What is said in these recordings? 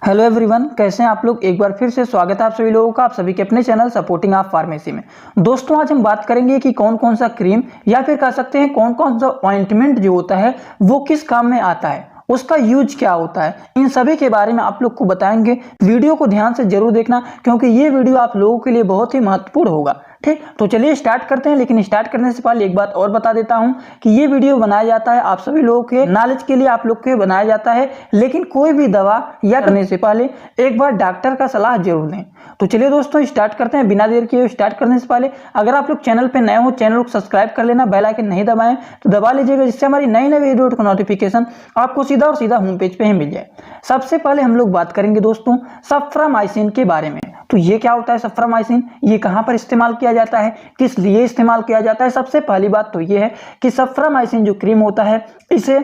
Hello everyone, कैसे हैं आप लोग। एक बार फिर से स्वागत है आप सभी लोगों का, आप सभी के अपने चैनल सपोर्टिंग ऑफ फार्मेसी में। दोस्तों, आज हम बात करेंगे कि कौन कौन सा क्रीम या फिर कह सकते हैं कौन कौन सा ऑइंटमेंट जो होता है वो किस काम में आता है, उसका यूज क्या होता है, इन सभी के बारे में आप लोग को बताएंगे। वीडियो को ध्यान से जरूर देखना क्योंकि ये वीडियो आप लोगों के लिए बहुत ही महत्वपूर्ण होगा। ठीक, तो चलिए स्टार्ट करते हैं। लेकिन स्टार्ट करने से पहले एक बात और बता देता हूं कि ये वीडियो बनाया जाता है आप सभी लोगों के नॉलेज के लिए, आप लोग के बनाया जाता है। लेकिन कोई भी दवा या करने से पहले एक बार डॉक्टर का सलाह जरूर लें। तो चलिए दोस्तों स्टार्ट करते हैं बिना देर किए। स्टार्ट करने से पहले अगर आप लोग चैनल पे नए हो, चैनल को सब्सक्राइब कर लेना, बेल आइकन नहीं दबाएं तो दबा लीजिएगा, जिससे हमारी नई नई वीडियो का नोटिफिकेशन आपको सीधा और सीधा होम पेज पे ही मिल जाए। सबसे पहले हम लोग बात करेंगे दोस्तों सफ्रामाइसिन के बारे में। तो ये क्या होता है सफ्रामाइसिन, ये कहां पर इस्तेमाल किया जाता है, किस लिए इस्तेमाल किया जाता है। सबसे पहली बात तो ये है कि सफ्रामाइसिन जो क्रीम होता है, इसे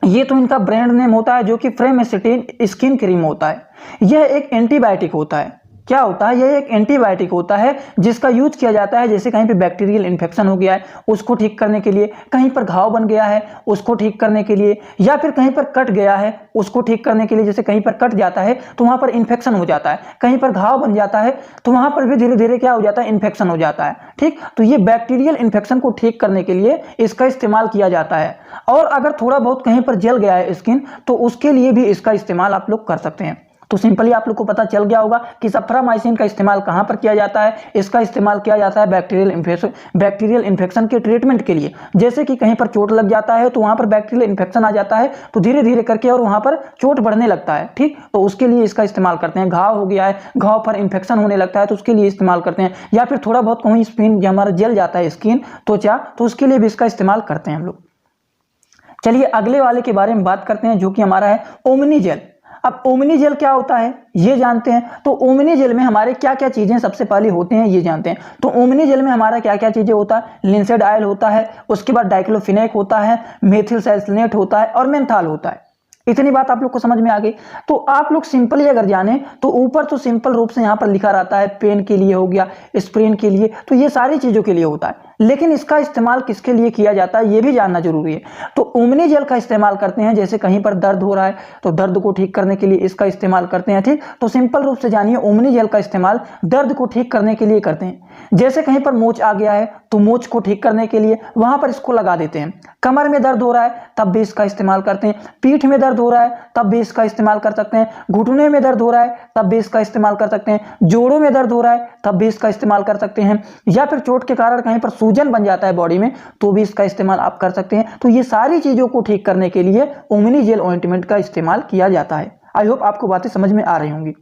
ये तो इनका ब्रांड नेम होता है जो कि फ्रेमेसिटिन स्किन क्रीम होता है। यह एक एंटीबायोटिक होता है। क्या होता है, यह एक एंटीबायोटिक होता है जिसका यूज किया जाता है जैसे कहीं पे बैक्टीरियल इन्फेक्शन हो गया है उसको ठीक करने के लिए, कहीं पर घाव बन गया है उसको ठीक करने के लिए, या फिर कहीं पर कट गया है उसको ठीक करने के लिए। जैसे कहीं पर कट जाता है तो वहां पर इन्फेक्शन हो जाता है, कहीं पर घाव बन जाता है तो वहां पर भी धीरे धीरे क्या हो जाता है, इन्फेक्शन हो जाता है। ठीक, तो ये बैक्टीरियल इन्फेक्शन को ठीक करने के लिए इसका इस्तेमाल किया जाता है। और अगर थोड़ा बहुत कहीं पर जल गया है स्किन तो उसके लिए भी इसका इस्तेमाल आप लोग कर सकते हैं। तो सिंपली आप लोग को पता चल गया होगा कि सफ्रामाइसिन का इस्तेमाल कहां पर किया जाता है। इसका इस्तेमाल किया जाता है बैक्टीरियल इन्फेक्शन के ट्रीटमेंट के लिए। जैसे कि कहीं पर चोट लग जाता है तो वहां पर बैक्टीरियल इन्फेक्शन आ जाता है तो धीरे धीरे करके और वहां पर चोट बढ़ने लगता है। ठीक, तो उसके लिए इसका इस्तेमाल करते हैं। घाव हो गया है, घाव पर इन्फेक्शन होने लगता है तो उसके लिए इस्तेमाल करते हैं। या फिर थोड़ा बहुत कहीं स्किन हमारा जल जाता है स्किन त्वचा, तो उसके लिए भी इसका इस्तेमाल करते हैं हम लोग। चलिए अगले वाले के बारे में बात करते हैं जो कि हमारा है ओमनी जेल। अब ओमनी जेल क्या होता है ये जानते हैं। तो ओमनी जेल में हमारे क्या क्या चीजें सबसे पहले होते हैं ये जानते हैं। तो ओमनी जेल में हमारा क्या क्या चीजें होता है, लिंसेड ऑयल होता है, उसके बाद डाइक्लोफिनेक होता है, मेथिल सैलिसिलेट होता है और मेंथॉल होता है। इतनी बात आप लोग को समझ में आ गई। तो आप लोग सिंपली अगर जाने तो ऊपर तो सिंपल रूप से यहां पर लिखा रहता है पेन के लिए हो गया, स्प्रेन के लिए, तो ये सारी चीजों के लिए होता है। लेकिन इसका इस्तेमाल किसके लिए किया जाता है ये भी जानना जरूरी है। तो ओमनी जेल का इस्तेमाल करते हैं जैसे कहीं पर दर्द हो रहा है तो दर्द को ठीक करने के लिए इसका इस्तेमाल करते हैं। ठीक, तो सिंपल रूप से जानिए ओमनी जेल का इस्तेमाल दर्द को ठीक करने के लिए करते हैं। जैसे कहीं पर मोच आ गया है तो मोच को ठीक करने के लिए वहां पर इसको लगा देते हैं। कमर में दर्द हो रहा है तब भी इसका इस्तेमाल करते हैं। पीठ में दर्द हो रहा है तब भी इसका इस्तेमाल कर सकते हैं। घुटने में दर्द हो रहा है तब भी इसका इस्तेमाल कर सकते हैं। जोड़ों में दर्द हो रहा है तब भी इसका इस्तेमाल कर सकते हैं। या फिर चोट के कारण कहीं पर सूजन बन जाता है बॉडी में तो भी इसका इस्तेमाल आप कर सकते हैं। तो ये सारी चीजों को ठीक करने के लिए ओमनी जेल ऑइंटमेंट का इस्तेमाल किया जाता है। आई होप आपको बातें समझ में आ रही होंगी।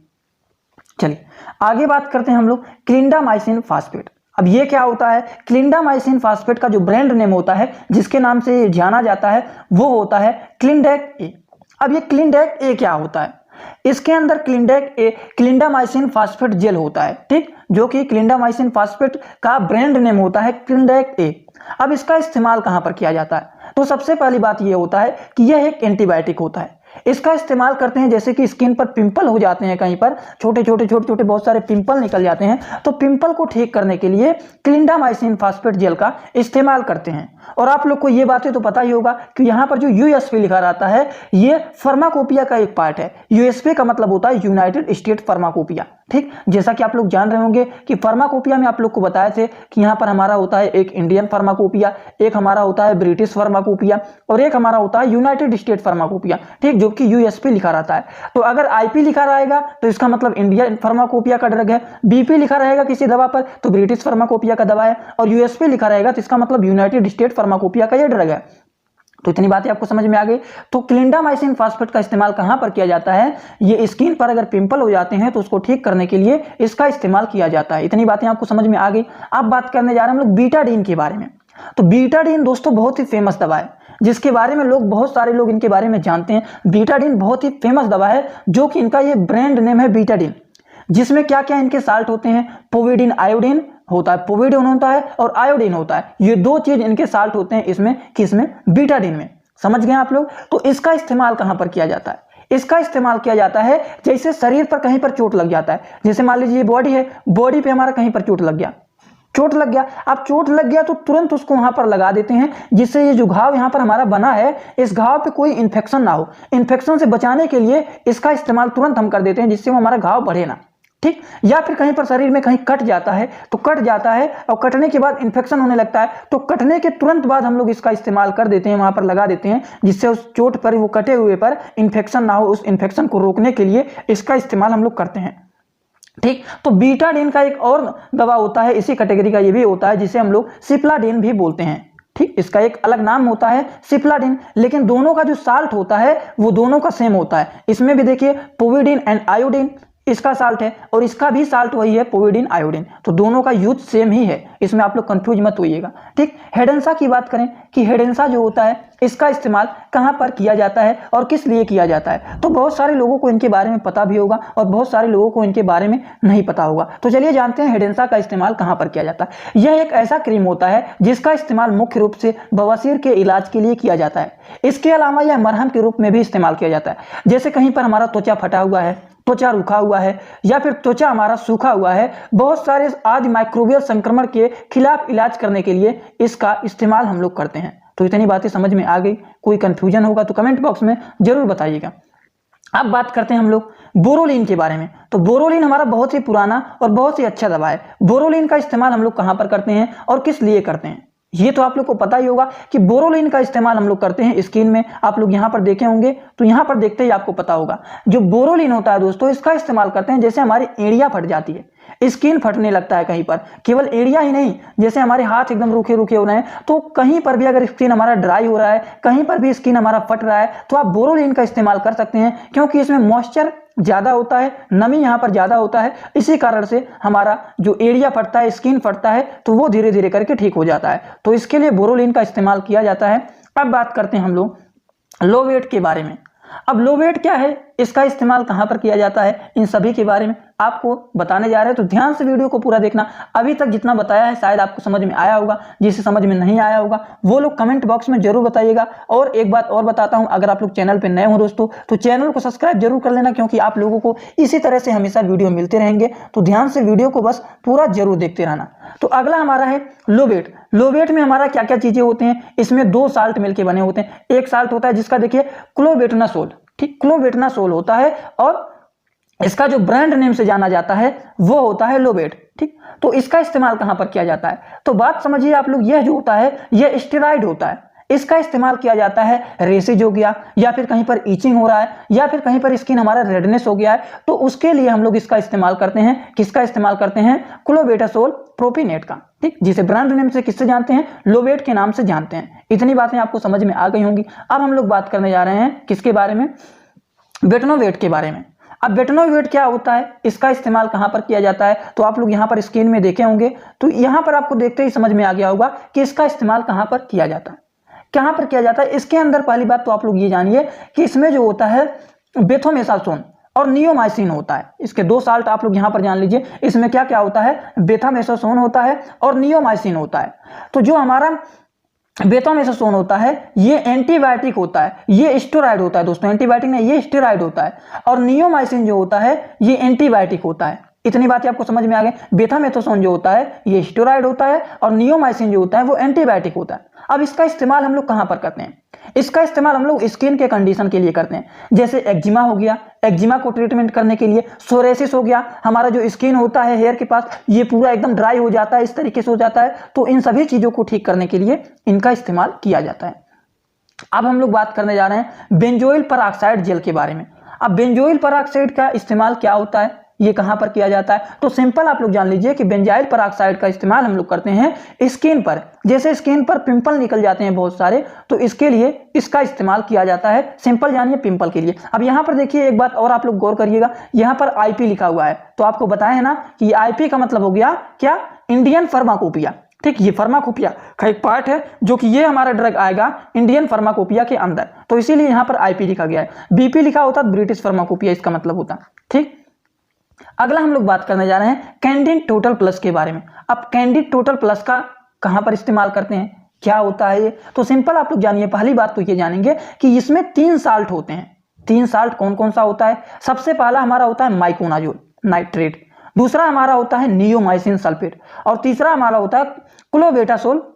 चलिए आगे बात करते हैं हम लोग क्लिंडामाइसिन फास्फेट। अब ये क्या होता है, क्लिंडामाइसिन फास्फेट का जो ब्रांड नेम होता है जिसके नाम से जाना जाता है वो होता है क्लिंडेक ए। अब ये क्लिंडेक ए क्या होता है, इसके अंदर क्लिंडेक ए क्लिंडामाइसिन फास्फेट जेल होता है। ठीक, जो कि क्लिंडामाइसिन फास्फेट का ब्रांड नेम होता है क्लिंडेक ए। अब इसका इस्तेमाल कहां पर किया जाता है, तो सबसे पहली बात यह होता है कि यह एक एंटीबायोटिक होता है। इसका इस्तेमाल करते हैं जैसे कि स्किन पर पिंपल हो जाते हैं, कहीं पर छोटे छोटे बहुत सारे पिंपल निकल जाते हैं तो पिंपल को ठीक करने के लिए क्लिंडामाइसिन फास्फेट जेल का इस्तेमाल करते हैं। और आप लोग को ये बातें तो पता ही होगा कि यहाँ पर जो यूएसपी लिखा रहता है ये फार्माकोपिया का एक पार्ट है। यूएसपी का मतलब होता है यूनाइटेड स्टेट फार्माकोपिया। ठीक, जैसा कि आप लोग जान रहे होंगे कि फार्माकोपिया में आप लोग को बताए थे कि यहाँ पर हमारा होता है एक इंडियन फार्माकोपिया, एक हमारा होता है ब्रिटिश फार्माकोपिया और एक हमारा होता है यूनाइटेड स्टेट फार्माकोपिया। ठीक, जो कि यूएसपी लिखा रहता है। तो अगर आईपी लिखा रहेगा तो इसका मतलब इंडियन फार्माकोपिया का ड्रग है, बीपी लिखा रहेगा किसी दवा पर तो ब्रिटिश फार्माकोपिया का दवा है, और यूएसपी लिखा रहेगा तो इसका मतलब यूनाइटेड स्टेट फार्माकोपिया का यह ड्रग है। तो इतनी बातें आपको समझ में आ गई। तो क्लिंडामाइसिन फास्फेट का इस्तेमाल कहां पर किया जाता है, ये स्किन पर अगर पिंपल हो जाते हैं तो उसको ठीक करने के लिए इसका इस्तेमाल किया जाता है। इतनी बातें आपको समझ में आ गई। अब बात करने जा रहे हैं हम लोग बीटाडीन के बारे में। तो बीटाडीन दोस्तों बहुत ही फेमस दवा है जिसके बारे में बहुत सारे लोग इनके बारे में जानते हैं। बीटाडीन बहुत ही फेमस दवा है जो कि इनका ये ब्रांड नेम है बीटाडीन, जिसमें क्या क्या इनके साल्ट होते हैं, पोविडीन आयोडीन होता है, पोविडीन होता है और आयोडीन होता है। ये दो चीज इनके साल्ट होते हैं इसमें, किसमें, बीटाडीन में। समझ गए आप लोग। तो इसका इस्तेमाल कहां पर किया जाता है, इसका इस्तेमाल किया जाता है जैसे शरीर पर कहीं पर चोट लग जाता है। जैसे मान लीजिए बॉडी है, बॉडी पे हमारा कहीं पर चोट लग गया, चोट लग गया, अब चोट लग गया तो तुरंत उसको वहां पर लगा देते हैं, जिससे ये जो घाव यहाँ पर हमारा बना है इस घाव पे कोई इन्फेक्शन ना हो। इन्फेक्शन से बचाने के लिए इसका इस्तेमाल तुरंत हम कर देते हैं, जिससे वो हमारा घाव बढ़े ना, ठीक। या फिर कहीं पर शरीर में कहीं कट जाता है तो कट जाता है और कटने के बाद इन्फेक्शन होने लगता है, तो कटने के तुरंत बाद हम लोग इसका इस्तेमाल कर देते हैं, वहां पर लगा देते हैं, जिससे उस चोट पर, वो कटे हुए पर इन्फेक्शन ना हो। उस इन्फेक्शन को रोकने के लिए इसका इस्तेमाल हम लोग करते हैं, ठीक। तो बीटाडीन का एक और दवा होता है, इसी कैटेगरी का ये भी होता है, जिसे हम लोग सिप्लाडीन भी बोलते हैं, ठीक। इसका एक अलग नाम होता है सिप्लाडीन, लेकिन दोनों का जो साल्ट होता है वो दोनों का सेम होता है। इसमें भी देखिए पोविडीन एंड आयोडीन इसका साल्ट है और इसका भी साल्ट वही है, पोविडीन आयोडीन, तो दोनों का यूज सेम ही है, इसमें आप लोग कंफ्यूज मत होइएगा, ठीक। हेडेंसा की बात करें कि हेडेंसा जो होता है इसका इस्तेमाल कहां पर किया जाता है और किस लिए किया जाता है, तो बहुत सारे लोगों को इनके बारे में पता भी होगा और बहुत सारे लोगों को इनके बारे में नहीं पता होगा। तो चलिए जानते हैं हेडेंसा का इस्तेमाल कहां पर किया जाता है। यह एक ऐसा क्रीम होता है जिसका इस्तेमाल मुख्य रूप से बवासीर के इलाज के लिए किया जाता है। इसके अलावा यह मरहम के रूप में भी इस्तेमाल किया जाता है, जैसे कहीं पर हमारा त्वचा फटा हुआ है, त्वचा रूखा हुआ है या फिर त्वचा हमारा सूखा हुआ है, बहुत सारे आज माइक्रोबियल संक्रमण के खिलाफ इलाज करने के लिए इसका इस्तेमाल हम लोग करते हैं। तो इतनी बातें समझ में आ गई, कोई कंफ्यूजन होगा तो कमेंट बॉक्स में जरूर बताइएगा। अब बात करते हैं हम लोग बोरोलिन के बारे में। तो बोरोलिन हमारा बहुत ही पुराना और बहुत ही अच्छा दवा है। बोरोलिन का इस्तेमाल हम लोग कहां पर करते हैं और किस लिए करते हैं, ये तो आप लोग को पता ही होगा कि बोरोलिन का इस्तेमाल हम लोग करते हैं स्किन में। आप लोग यहां पर देखे होंगे तो यहां पर देखते ही आपको पता होगा, जो बोरोलिन होता है दोस्तों, इसका इस्तेमाल करते हैं जैसे हमारी एड़ियां फट जाती है, स्किन फटने लगता है कहीं पर, केवल एड़ियां ही नहीं, जैसे हमारे हाथ एकदम रूखे रूखे हो रहे हैं, तो कहीं पर भी अगर स्किन हमारा ड्राई हो रहा है, कहीं पर भी स्किन हमारा फट रहा है, तो आप बोरोलिन का इस्तेमाल कर सकते हैं, क्योंकि इसमें मॉइस्चर ज्यादा होता है, नमी यहाँ पर ज्यादा होता है, इसी कारण से हमारा जो एरिया फटता है, स्किन फटता है, तो वो धीरे धीरे करके ठीक हो जाता है। तो इसके लिए बोरोलिन का इस्तेमाल किया जाता है। अब बात करते हैं हम लोग लो वेट के बारे में। अब लो वेट क्या है, इसका इस्तेमाल कहां पर किया जाता है, इन सभी के बारे में आपको बताने जा रहे हैं, तो ध्यान से वीडियो को पूरा देखना। अभी तक जितना बताया है शायद आपको समझ में आया होगा, जिसे समझ में नहीं आया होगा वो लोग कमेंट बॉक्स में जरूर बताइएगा। और एक बात और बताता हूं, अगर आप लोग चैनल पे नए हो दोस्तों तो चैनल को सब्सक्राइब जरूर कर लेना, क्योंकि आप लोगों को इसी तरह से हमेशा वीडियो मिलते रहेंगे, तो ध्यान से वीडियो को बस पूरा जरूर देखते रहना। तो अगला हमारा है लो वेट। लो वेट में हमारा क्या क्या चीजें होते हैं, इसमें 2 साल्ट मिलकर बने होते हैं। एक साल्ट होता है जिसका देखिए क्लोबेटासोल, ठीक, क्लोबेटासोल होता है, और इसका जो ब्रांड नेम से जाना जाता है वो होता है लो वेट, ठीक। तो इसका इस्तेमाल कहां पर किया जाता है, तो बात समझिए आप लोग, यह जो होता है यह स्टेरॉइड होता है। इसका इस्तेमाल किया जाता है, रेसेज हो गया या फिर कहीं पर ईचिंग हो रहा है या फिर कहीं पर स्किन हमारा रेडनेस हो गया है, तो उसके लिए हम लोग इसका इस्तेमाल करते हैं। किसका इस्तेमाल करते हैं, क्लोबेटासोल प्रोपिनेट का, ठीक, जिसे ब्रांड नेम से किससे जानते हैं, लो वेट के नाम से जानते हैं। इतनी बातें आपको समझ में आ गई होंगी। अब हम लोग बात करने जा रहे हैं किसके बारे में, बेटनोवेट के बारे में। अब बेटनोवेट क्या होता है, इसका इस्तेमाल कहां पर किया जाता है, तो आप लोग यहां पर स्क्रीन में देखे होंगे, तो यहां पर आपको देखते ही समझ में आ गया होगा कि इसका इस्तेमाल कहां पर किया जाता है। कहां पर किया जाता है, इसके अंदर पहली बात तो आप लोग ये जानिए कि इसमें जो होता है बेथामेथासोन और नियोमाइसिन होता है। इसके 2 साल्ट आप लोग यहां पर जान लीजिए, इसमें क्या क्या होता है, बेथामेथासोन होता है और नियोमाइसिन होता है। तो जो हमारा बेथामेथासोन होता है ये एंटीबायोटिक होता है, ये स्टेरॉइड होता है दोस्तों, एंटीबायोटिक नहीं, ये स्टेरॉइड होता है। और नियोमाइसिन जो होता है ये एंटीबायोटिक होता है। इतनी बातें आपको समझ में आ गई। बेथामेथासोन जो होता है ये स्टेरॉइड होता है और नियोमाइसिन जो होता है वो एंटीबायोटिक होता है। अब इसका इस्तेमाल हम लोग कहां पर करते हैं, इसका इस्तेमाल हम लोग स्किन के कंडीशन के लिए करते हैं, जैसे एक्जिमा हो गया, एक्जिमा को ट्रीटमेंट करने के लिए, सोरेसिस हो गया, हमारा जो स्किन होता है हेयर के पास ये पूरा एकदम ड्राई हो जाता है, इस तरीके से हो जाता है, तो इन सभी चीजों को ठीक करने के लिए इनका इस्तेमाल किया जाता है। अब हम लोग बात करने जा रहे हैं बेंजोइल पेरोक्साइड जेल के बारे में। अब बेंजोइल पेरोक्साइड का इस्तेमाल क्या होता है, ये कहां पर किया जाता है, तो सिंपल आप लोग जान लीजिए कि बेंजाइल पेरोक्साइड का इस्तेमाल हम लोग करते हैं स्किन पर, जैसे स्किन पर पिंपल निकल जाते हैं बहुत सारे, तो इसके लिए इसका इस्तेमाल किया जाता है। सिंपल जानिए पिंपल के लिए। अब यहां पर देखिए एक बात और आप लोग गौर करिएगा, यहां पर आईपी लिखा हुआ है, तो आपको बताया है ना कि आईपी का मतलब हो गया क्या, इंडियन फार्माकोपिया, ठीक। ये फार्माकोपिया का एक पार्ट है जो कि ये हमारा ड्रग आएगा इंडियन फार्माकोपिया के अंदर, तो इसीलिए यहां पर आईपी लिखा गया है। बीपी लिखा होता ब्रिटिश फार्माकोपिया इसका मतलब होता, ठीक। अगला हम लोग बात करने जा रहे हैं कैंडिड टोटल प्लस के बारे में। अब कैंडिड टोटल प्लस का कहां पर इस्तेमाल करते हैं, क्या होता है ये, तो सिंपल आप लोग जानिए। पहली बात तो ये जानेंगे कि इसमें 3 साल्ट होते हैं। 3 साल्ट कौन कौन सा होता है, सबसे पहला हमारा होता है माइकोनाजोल नाइट्रेट, दूसरा हमारा होता है नियोमाइसिन सल्फेट और तीसरा हमारा होता है क्लोबेटासोल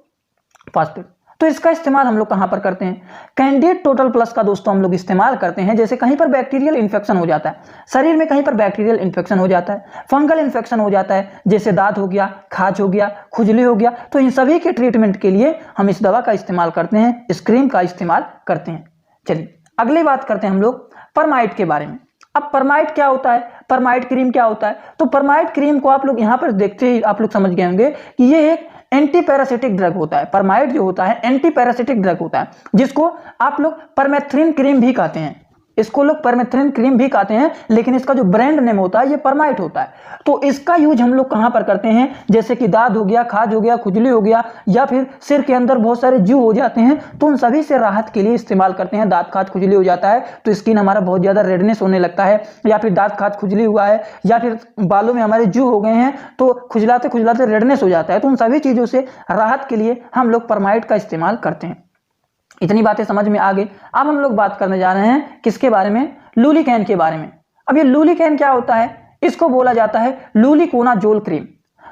फास्फेट। तो इसका इस्तेमाल हम लोग कहां पर करते हैं? कैंडिड टोटल प्लस का दोस्तों हम लोग इस्तेमाल करते हैं जैसे कहीं पर बैक्टीरियल इन्फेक्शन हो जाता है, शरीर में कहीं पर बैक्टीरियल इन्फेक्शन हो जाता है, फंगल इन्फेक्शन हो जाता है, जैसे दाद हो गया, खाज हो गया, खुजली हो गया, तो इन सभी के ट्रीटमेंट के लिए हम इस दवा का इस्तेमाल करते हैं, इस क्रीम का इस्तेमाल करते हैं। चलिए अगली बात करते हैं हम लोग परमाइड के बारे में। अब परमाइड क्या होता है, परमाइड क्रीम क्या होता है? तो परमाइड क्रीम को आप लोग यहाँ पर देखते ही आप लोग समझ गए होंगे कि ये एक एंटी पैरासिटिक ड्रग होता है। परमाइड जो होता है एंटी पैरासिटिक ड्रग होता है, जिसको आप लोग परमेथ्रिन क्रीम भी कहते हैं। इसको लोग परमेथ्रिन क्रीम भी कहते हैं, लेकिन इसका जो ब्रांड नेम होता है ये परमाइड होता है। तो इसका यूज हम लोग कहां पर करते हैं? जैसे कि दाद हो गया, खाज हो गया, खुजली हो गया, या फिर सिर के अंदर बहुत सारे जू हो जाते हैं, तो उन सभी से राहत के लिए इस्तेमाल करते हैं। दाद खाज खुजली हो जाता है तो स्किन हमारा बहुत ज्यादा रेडनेस होने लगता है, या फिर दाद खाज खुजली हुआ है, या फिर बालों में हमारे जू हो गए हैं तो खुजलाते खुजलाते रेडनेस हो जाता है, तो उन सभी चीजों से राहत के लिए हम लोग परमाइड का इस्तेमाल करते हैं। इतनी बातें समझ में आ गई। अब हम लोग बात करने जा रहे हैं किसके बारे में? लूलिकैन के बारे में। अब ये लूलिकैन क्या होता है? इसको बोला जाता है लूलिकोनाजोल क्रीम।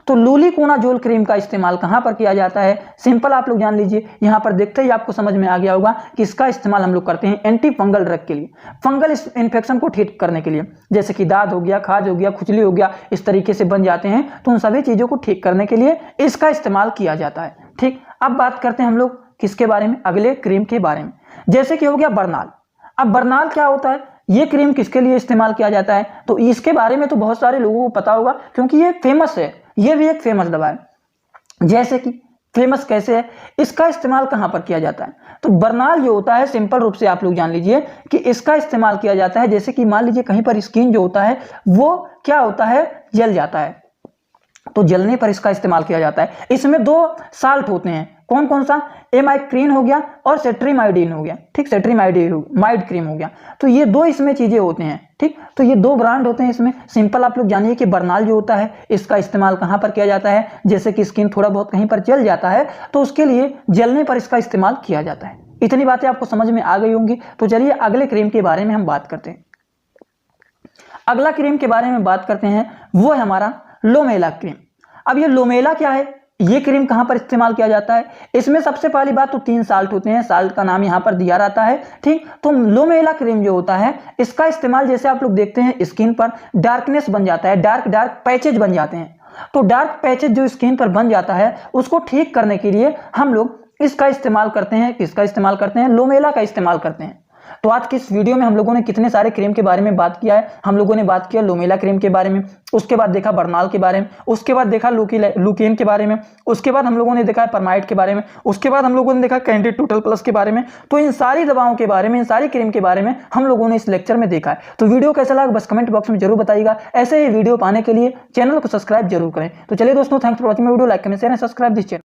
तो लूलिकोनाजोल क्रीम का इस्तेमाल कहां पर किया जाता है? सिंपल आप लोग जान लीजिए, यहां पर देखते ही आपको समझ में आ गया होगा कि इसका इस्तेमाल हम लोग करते हैं एंटी फंगल ड्रग के लिए, फंगल इन्फेक्शन को ठीक करने के लिए, जैसे कि दाद हो गया, खाज हो गया, खुजली हो गया, इस तरीके से बन जाते हैं, तो उन सभी चीजों को ठीक करने के लिए इसका इस्तेमाल किया जाता है। ठीक, अब बात करते हैं हम लोग किसके बारे में? अगले क्रीम के बारे में, जैसे कि हो गया बर्नाल। अब बर्नाल क्या होता है? ये क्रीम किसके लिए इस्तेमाल किया जाता है? तो इसके बारे में तो बहुत सारे लोगों को पता होगा क्योंकि ये फेमस है, ये भी एक फेमस दवा है। जैसे कि फेमस कैसे है, इसका इस्तेमाल कहां पर किया जाता है? तो बर्नाल जो होता है सिंपल रूप से आप लोग जान लीजिए कि इसका इस्तेमाल किया जाता है जैसे कि मान लीजिए कहीं पर स्किन जो होता है वो क्या होता है, जल जाता है, तो जलने पर इसका इस्तेमाल किया जाता है। इसमें 2 साल्ट होते हैं, कौन कौन सा? एमाइक्रीन हो गया और सेट्रीमाइडिन हो गया। ठीक, सेट्रीमाइड क्रीम हो गया। तो ये 2 इसमें चीजें होते हैं। ठीक, तो ये 2 ब्रांड होते हैं इसमें। सिंपल आप लोग जानिए कि बर्नाल जो होता है इसका इस्तेमाल कहां पर किया जाता है? जैसे कि स्किन थोड़ा बहुत कहीं पर जल जाता है तो उसके लिए जलने पर इसका इस्तेमाल किया जाता है। इतनी बातें आपको समझ में आ गई होंगी। तो चलिए अगले क्रीम के बारे में हम बात करते हैं। अगला क्रीम के बारे में बात करते हैं, वो है हमारा लोमेला क्रीम। अब ये लोमेला क्या है, ये क्रीम कहां पर इस्तेमाल किया जाता है? इसमें सबसे पहली बात तो 3 साल्ट होते हैं, साल्ट का नाम यहां पर दिया रहता है। ठीक, तो लोमेला क्रीम जो होता है इसका इस्तेमाल जैसे आप लोग देखते हैं स्किन पर डार्कनेस बन जाता है, डार्क पैचेज बन जाते हैं, तो डार्क पैचेज जो स्किन पर बन जाता है उसको ठीक करने के लिए हम लोग इसका इस्तेमाल करते हैं। किसका इस्तेमाल करते हैं? लोमेला का इस्तेमाल करते हैं। तो आज की इस वीडियो में हम लोगों ने कितने सारे क्रीम के बारे में बात किया है। हम लोगों ने बात किया लोमेला क्रीम के बारे में, उसके बाद देखा बर्नाल के बारे में, उसके बाद देखा लुकेन के बारे में, उसके बाद हम लोगों ने देखा परमाइड के बारे में, उसके बाद हम लोगों ने देखा कैंडिड टोटल प्लस के बारे में। तो इन सारी दवाओं के बारे में, इन सारी क्रीम के बारे में हम लोगों ने इस लेक्चर में देखा है। तो वीडियो कैसा लगा बस कमेंट बॉक्स में जरूर बताइएगा। ऐसे ही वीडियो पाने के लिए चैनल को सब्सक्राइब जरूर करें। तो चलिए दोस्तों, thanks for watching my video. Like comment share and subscribe this channel.